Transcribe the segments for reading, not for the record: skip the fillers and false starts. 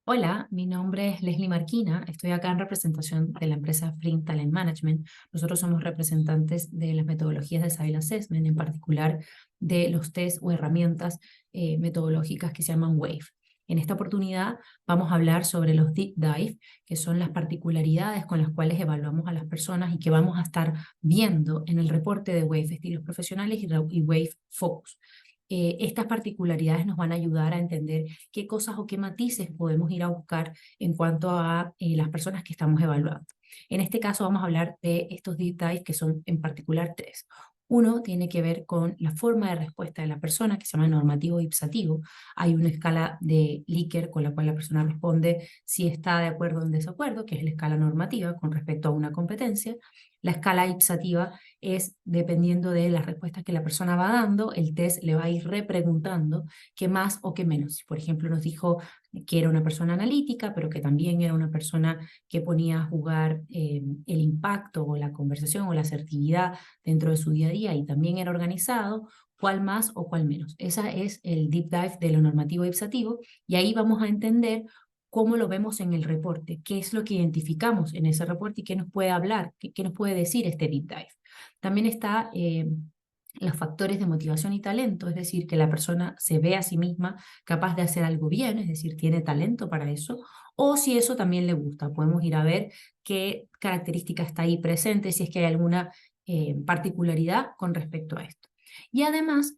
Hola, mi nombre es Leslie Marquina, estoy acá en representación de la empresa Flink Talent Management. Nosotros somos representantes de las metodologías de Style Assessment, en particular de los test o herramientas metodológicas que se llaman WAVE. En esta oportunidad vamos a hablar sobre los Deep Dive, que son las particularidades con las cuales evaluamos a las personas y que vamos a estar viendo en el reporte de WAVE Estilos Profesionales y WAVE Focus. Estas particularidades nos van a ayudar a entender qué cosas o qué matices podemos ir a buscar en cuanto a las personas que estamos evaluando. En este caso vamos a hablar de estos deep dives que son en particular tres. Uno tiene que ver con la forma de respuesta de la persona, que se llama normativo ipsativo. Hay una escala de Likert con la cual la persona responde si está de acuerdo o en desacuerdo, que es la escala normativa con respecto a una competencia. La escala ipsativa es dependiendo de las respuestas que la persona va dando, el test le va a ir repreguntando qué más o qué menos. Si, por ejemplo, nos dijo que era una persona analítica, pero que también era una persona que ponía a jugar el impacto o la conversación o la asertividad dentro de su día a día y también era organizado, cuál más o cuál menos. Ese es el deep dive de lo normativo ipsativo y ahí vamos a entender cómo lo vemos en el reporte, qué es lo que identificamos en ese reporte y qué nos puede hablar, qué nos puede decir este deep dive. También está los factores de motivación y talento, es decir, que la persona se ve a sí misma capaz de hacer algo bien, es decir, tiene talento para eso, o si eso también le gusta. Podemos ir a ver qué característica está ahí presente, si es que hay alguna particularidad con respecto a esto. Y además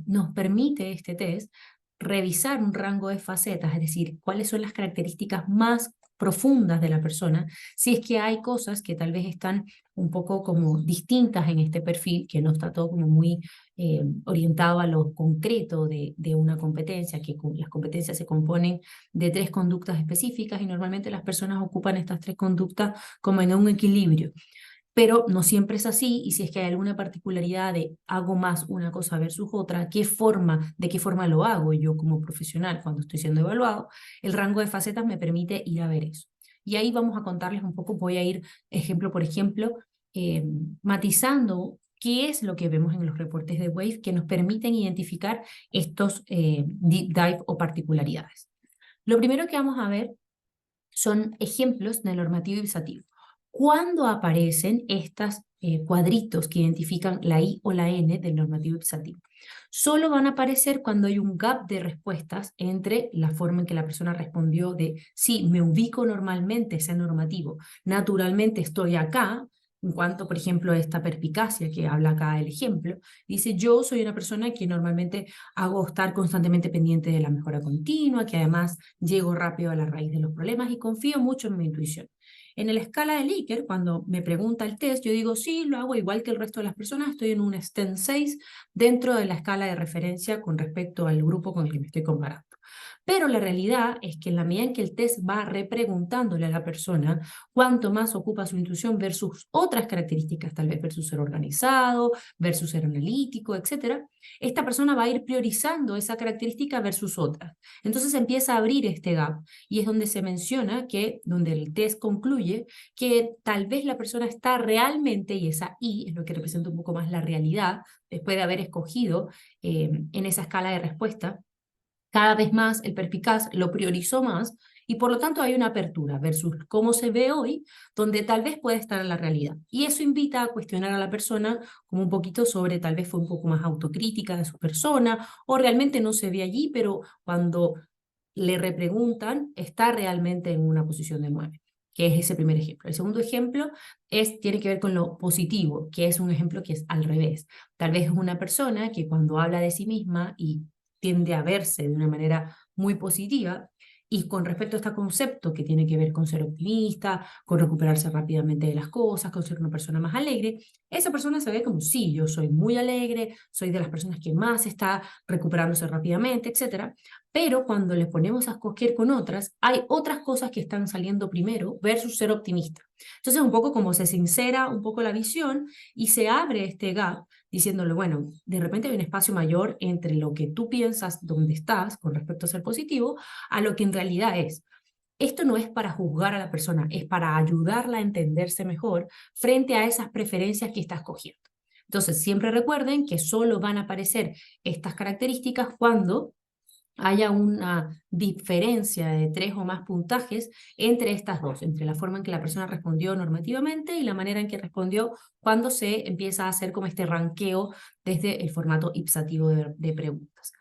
nos permite este test revisar un rango de facetas, es decir, cuáles son las características más profundas de la persona, si es que hay cosas que tal vez están un poco como distintas en este perfil, que no está todo como muy orientado a lo concreto de una competencia, que las competencias se componen de tres conductas específicas y normalmente las personas ocupan estas tres conductas como en un equilibrio, pero no siempre es así, y si es que hay alguna particularidad de hago más una cosa versus otra, de qué forma lo hago yo como profesional cuando estoy siendo evaluado, el rango de facetas me permite ir a ver eso. Y ahí vamos a contarles un poco, voy a ir ejemplo por ejemplo, eh, matizando qué es lo que vemos en los reportes de WAVE que nos permiten identificar estos deep dive o particularidades. Lo primero que vamos a ver son ejemplos de normativo ipsativo. ¿Cuándo aparecen estos cuadritos que identifican la I o la N del normativo ipsativo? Solo van a aparecer cuando hay un gap de respuestas entre la forma en que la persona respondió de sí, me ubico normalmente ese normativo, naturalmente estoy acá, en cuanto, por ejemplo, a esta perspicacia que habla acá el ejemplo, dice yo soy una persona que normalmente hago estar constantemente pendiente de la mejora continua, que además llego rápido a la raíz de los problemas y confío mucho en mi intuición. En la escala de Likert, cuando me pregunta el test, yo digo, sí, lo hago igual que el resto de las personas, estoy en un STEM 6 dentro de la escala de referencia con respecto al grupo con el que me estoy comparando. Pero la realidad es que en la medida en que el test va repreguntándole a la persona cuánto más ocupa su intuición versus otras características, tal vez versus ser organizado, versus ser analítico, etcétera, esta persona va a ir priorizando esa característica versus otras. Entonces empieza a abrir este gap y es donde se menciona que, donde el test concluye que tal vez la persona está realmente, y esa I es lo que representa un poco más la realidad, después de haber escogido en esa escala de respuesta, cada vez más el perspicaz lo priorizó más y por lo tanto hay una apertura versus cómo se ve hoy, donde tal vez puede estar en la realidad. Y eso invita a cuestionar a la persona como un poquito sobre tal vez fue un poco más autocrítica de su persona o realmente no se ve allí, pero cuando le repreguntan está realmente en una posición de 9, que es ese primer ejemplo. El segundo ejemplo tiene que ver con lo positivo, que es un ejemplo que es al revés. Tal vez es una persona que cuando habla de sí misma y tiende a verse de una manera muy positiva, y con respecto a este concepto que tiene que ver con ser optimista, con recuperarse rápidamente de las cosas, con ser una persona más alegre, esa persona se ve como, sí, yo soy muy alegre, soy de las personas que más está recuperándose rápidamente, etcétera. Pero cuando le ponemos a escoger con otras, hay otras cosas que están saliendo primero versus ser optimista. Entonces, un poco como se sincera un poco la visión y se abre este gap diciéndole, bueno, de repente hay un espacio mayor entre lo que tú piensas donde estás con respecto a ser positivo a lo que en realidad es. Esto no es para juzgar a la persona, es para ayudarla a entenderse mejor frente a esas preferencias que está escogiendo. Entonces, siempre recuerden que solo van a aparecer estas características cuando haya una diferencia de 3 o más puntajes entre estas dos, entre la forma en que la persona respondió normativamente y la manera en que respondió cuando se empieza a hacer como este ranqueo desde el formato ipsativo de preguntas.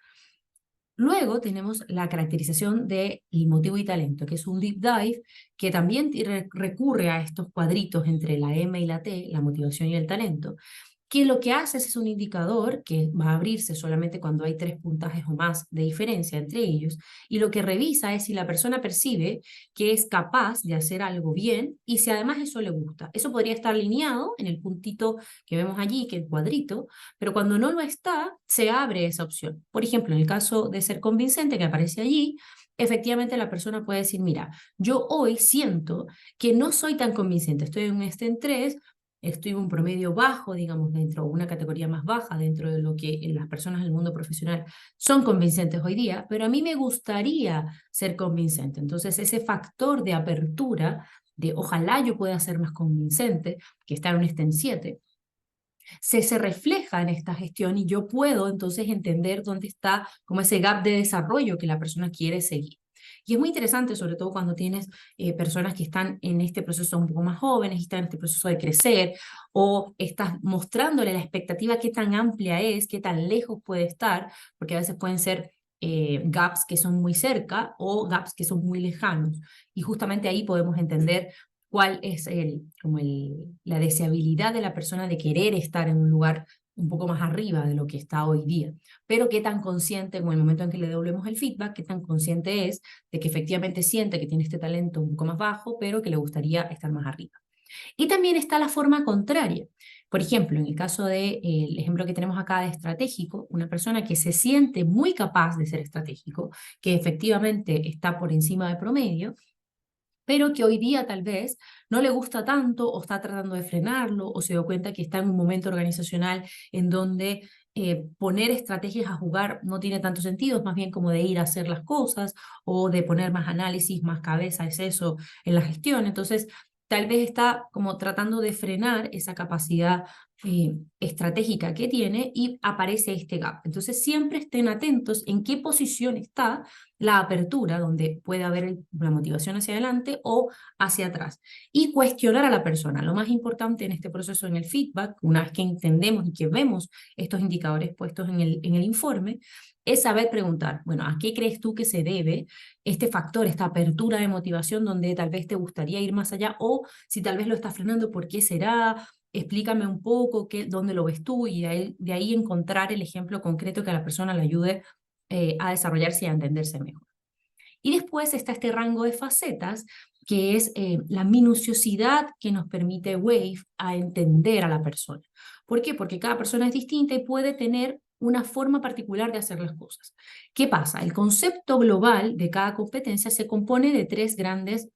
Luego tenemos la caracterización de motivo y talento, que es un deep dive que también recurre a estos cuadritos entre la M y la T, la motivación y el talento, que lo que hace es un indicador que va a abrirse solamente cuando hay 3 puntajes o más de diferencia entre ellos, y lo que revisa es si la persona percibe que es capaz de hacer algo bien y si además eso le gusta. Eso podría estar alineado en el puntito que vemos allí, que es el cuadrito, pero cuando no lo está, se abre esa opción. Por ejemplo, en el caso de ser convincente que aparece allí, efectivamente la persona puede decir, mira, yo hoy siento que no soy tan convincente, estoy en un en 3, estoy en un promedio bajo, digamos, dentro, una categoría más baja dentro de lo que las personas del mundo profesional son convincentes hoy día, pero a mí me gustaría ser convincente. Entonces, ese factor de apertura, de ojalá yo pueda ser más convincente, que está en un en 7, se refleja en esta gestión y yo puedo entonces entender dónde está como ese gap de desarrollo que la persona quiere seguir. Y es muy interesante, sobre todo cuando tienes personas que están en este proceso un poco más jóvenes, y están en este proceso de crecer, o estás mostrándole la expectativa qué tan amplia es, qué tan lejos puede estar, porque a veces pueden ser gaps que son muy cerca o gaps que son muy lejanos. Y justamente ahí podemos entender cuál es la deseabilidad de la persona de querer estar en un lugar un poco más arriba de lo que está hoy día, pero qué tan consciente, en el momento en que le devolvemos el feedback, qué tan consciente es de que efectivamente siente que tiene este talento un poco más bajo, pero que le gustaría estar más arriba. Y también está la forma contraria. Por ejemplo, en el caso del ejemplo que tenemos acá de estratégico, una persona que se siente muy capaz de ser estratégico, que efectivamente está por encima de promedio, pero que hoy día tal vez no le gusta tanto o está tratando de frenarlo o se dio cuenta que está en un momento organizacional en donde poner estrategias a jugar no tiene tanto sentido, es más bien como de ir a hacer las cosas o de poner más análisis, más cabeza, es eso en la gestión. Entonces, tal vez está como tratando de frenar esa capacidad estratégica que tiene y aparece este gap. Entonces, siempre estén atentos en qué posición está la apertura, donde puede haber una motivación hacia adelante o hacia atrás. Y cuestionar a la persona. Lo más importante en este proceso, en el feedback, una vez que entendemos y que vemos estos indicadores puestos en el informe, es saber preguntar, bueno, ¿a qué crees tú que se debe este factor, esta apertura de motivación donde tal vez te gustaría ir más allá? O si tal vez lo estás frenando, ¿por qué será? Explícame un poco dónde lo ves tú y de ahí encontrar el ejemplo concreto que a la persona le ayude a desarrollarse y a entenderse mejor. Y después está este rango de facetas, que es la minuciosidad que nos permite Wave a entender a la persona. ¿Por qué? Porque cada persona es distinta y puede tener una forma particular de hacer las cosas. ¿Qué pasa? El concepto global de cada competencia se compone de 3 grandes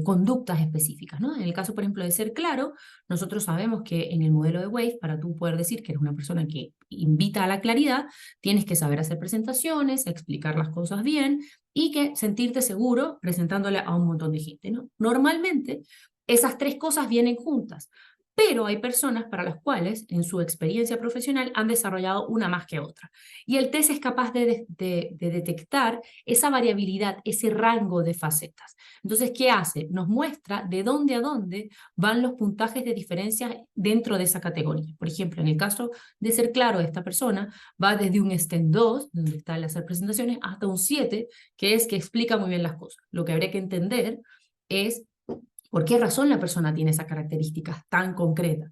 conductas específicas, ¿no? En el caso, por ejemplo, de ser claro, nosotros sabemos que en el modelo de Wave, para tú poder decir que eres una persona que invita a la claridad, tienes que saber hacer presentaciones, explicar las cosas bien y que sentirte seguro presentándole a un montón de gente, ¿no? Normalmente, esas 3 cosas vienen juntas, pero hay personas para las cuales en su experiencia profesional han desarrollado una más que otra. Y el test es capaz de detectar esa variabilidad, ese rango de facetas. Entonces, ¿qué hace? Nos muestra de dónde a dónde van los puntajes de diferencia dentro de esa categoría. Por ejemplo, en el caso de ser claro de esta persona, va desde un STEM 2, donde está el hacer presentaciones, hasta un 7, que es que explica muy bien las cosas. Lo que habría que entender es por qué razón la persona tiene esas características tan concretas.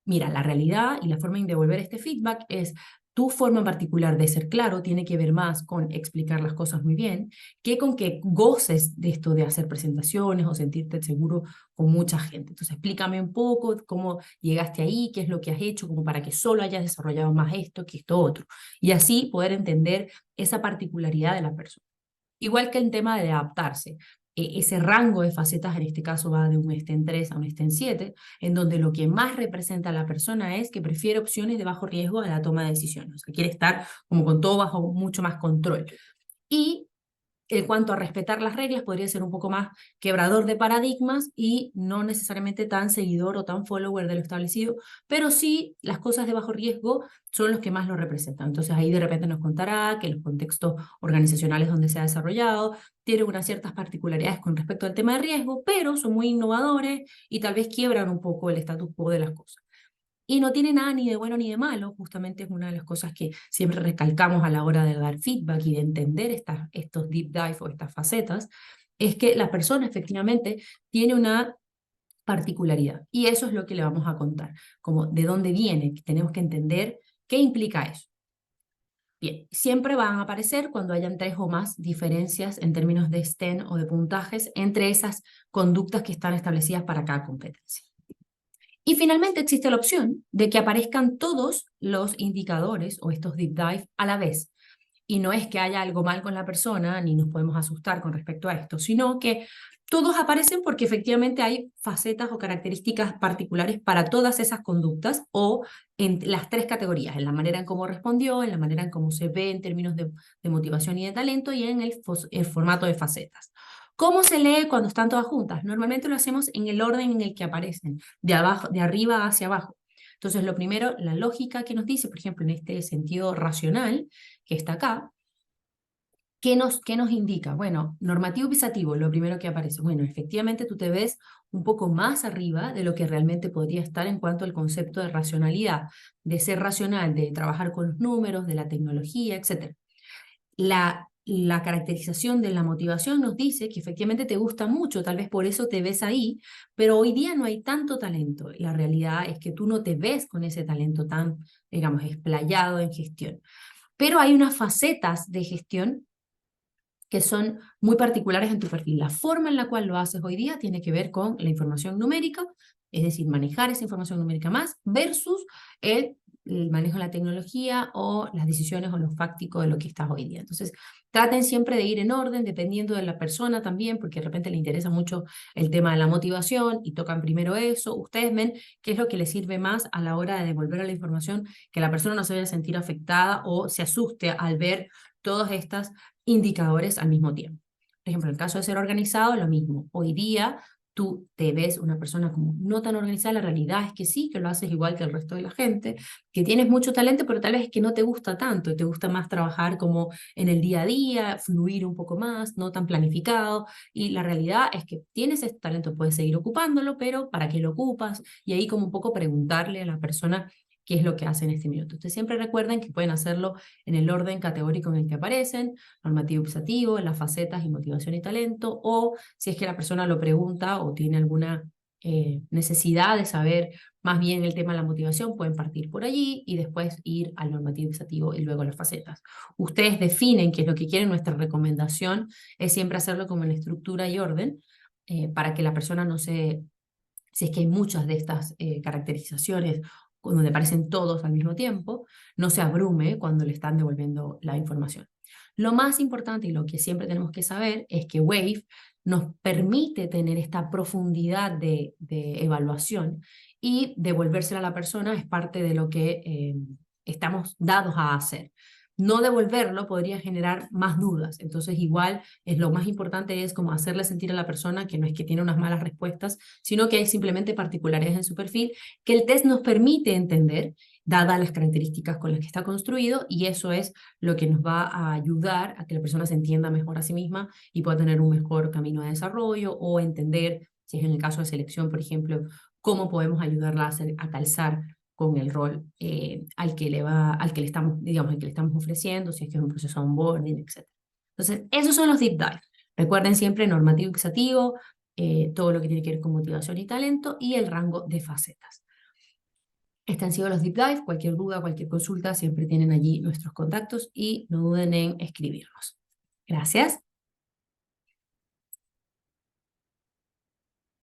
Mira, la realidad y la forma de devolver este feedback es tu forma en particular de ser claro tiene que ver más con explicar las cosas muy bien que con que goces de esto de hacer presentaciones o sentirte seguro con mucha gente. Entonces, explícame un poco cómo llegaste ahí, qué es lo que has hecho, como para que solo hayas desarrollado más esto que esto otro. Y así poder entender esa particularidad de la persona. Igual que el tema de adaptarse. Ese rango de facetas en este caso va de un en 3 a un en 7, en donde lo que más representa a la persona es que prefiere opciones de bajo riesgo a la toma de decisiones, o sea, quiere estar como con todo bajo mucho más control. Y En cuanto a respetar las reglas, podría ser un poco más quebrador de paradigmas y no necesariamente tan seguidor o tan follower de lo establecido, pero sí las cosas de bajo riesgo son los que más lo representan. Entonces ahí de repente nos contará que los contextos organizacionales donde se ha desarrollado tienen unas ciertas particularidades con respecto al tema de riesgo, pero son muy innovadores y tal vez quiebran un poco el status quo de las cosas. Y no tiene nada ni de bueno ni de malo, justamente es una de las cosas que siempre recalcamos a la hora de dar feedback y de entender estos deep dive o estas facetas, es que la persona efectivamente tiene una particularidad y eso es lo que le vamos a contar, como de dónde viene, tenemos que entender qué implica eso. Bien, siempre van a aparecer cuando hayan 3 o más diferencias en términos de STEM o de puntajes entre esas conductas que están establecidas para cada competencia. Y finalmente existe la opción de que aparezcan todos los indicadores o estos deep dive a la vez. Y no es que haya algo mal con la persona, ni nos podemos asustar con respecto a esto, sino que todos aparecen porque efectivamente hay facetas o características particulares para todas esas conductas o en las 3 categorías, en la manera en cómo respondió, en la manera en cómo se ve en términos de motivación y de talento y en el formato de facetas. ¿Cómo se lee cuando están todas juntas? Normalmente lo hacemos en el orden en el que aparecen, de abajo, de arriba hacia abajo. Entonces, lo primero, la lógica que nos dice, por ejemplo, en este sentido racional que está acá, ¿qué nos indica? Bueno, normativo pisativo, lo primero que aparece. Bueno, efectivamente tú te ves un poco más arriba de lo que realmente podría estar en cuanto al concepto de racionalidad, de ser racional, de trabajar con los números, de la tecnología, etc. La caracterización de la motivación nos dice que efectivamente te gusta mucho, tal vez por eso te ves ahí, pero hoy día no hay tanto talento. La realidad es que tú no te ves con ese talento tan, digamos, explayado en gestión. Pero hay unas facetas de gestión que son muy particulares en tu perfil. La forma en la cual lo haces hoy día tiene que ver con la información numérica, es decir, manejar esa información numérica más, versus el manejo de la tecnología o las decisiones o lo fáctico de lo que estás hoy día. Entonces, traten siempre de ir en orden, dependiendo de la persona también, porque de repente le interesa mucho el tema de la motivación y tocan primero eso. Ustedes ven qué es lo que les sirve más a la hora de devolver a la información, que la persona no se vaya a sentir afectada o se asuste al ver todas estas indicadores al mismo tiempo. Por ejemplo, en el caso de ser organizado, lo mismo. Hoy día tú te ves una persona como no tan organizada, la realidad es que sí, que lo haces igual que el resto de la gente, que tienes mucho talento, pero tal vez es que no te gusta tanto, te gusta más trabajar como en el día a día, fluir un poco más, no tan planificado, y la realidad es que tienes ese talento, puedes seguir ocupándolo, pero ¿para qué lo ocupas? Y ahí como un poco preguntarle a la persona qué es lo que hace en este minuto. Ustedes siempre recuerden que pueden hacerlo en el orden categórico en el que aparecen, normativo pisativo, en las facetas y motivación y talento, o si es que la persona lo pregunta o tiene alguna necesidad de saber más bien el tema de la motivación, pueden partir por allí y después ir al normativo pisativo y luego a las facetas. Ustedes definen qué es lo que quieren, nuestra recomendación es siempre hacerlo como en estructura y orden, para que la persona no se, si es que hay muchas de estas caracterizaciones donde aparecen todos al mismo tiempo, no se abrume cuando le están devolviendo la información. Lo más importante y lo que siempre tenemos que saber es que Wave nos permite tener esta profundidad de evaluación y devolvérsela a la persona es parte de lo que estamos dados a hacer. No devolverlo podría generar más dudas, entonces igual es lo más importante es como hacerle sentir a la persona que no es que tiene unas malas respuestas, sino que hay simplemente particularidades en su perfil que el test nos permite entender, dadas las características con las que está construido, y eso es lo que nos va a ayudar a que la persona se entienda mejor a sí misma y pueda tener un mejor camino de desarrollo o entender, si es en el caso de selección, por ejemplo, cómo podemos ayudarla a calzar con el rol al que le estamos, digamos, al que le estamos ofreciendo, si es que es un proceso de onboarding, etc. Entonces, esos son los deep dive. Recuerden siempre normativo y exhaustivo, todo lo que tiene que ver con motivación y talento y el rango de facetas. Estos han sido los deep dive. Cualquier duda, cualquier consulta, siempre tienen allí nuestros contactos y no duden en escribirnos. Gracias.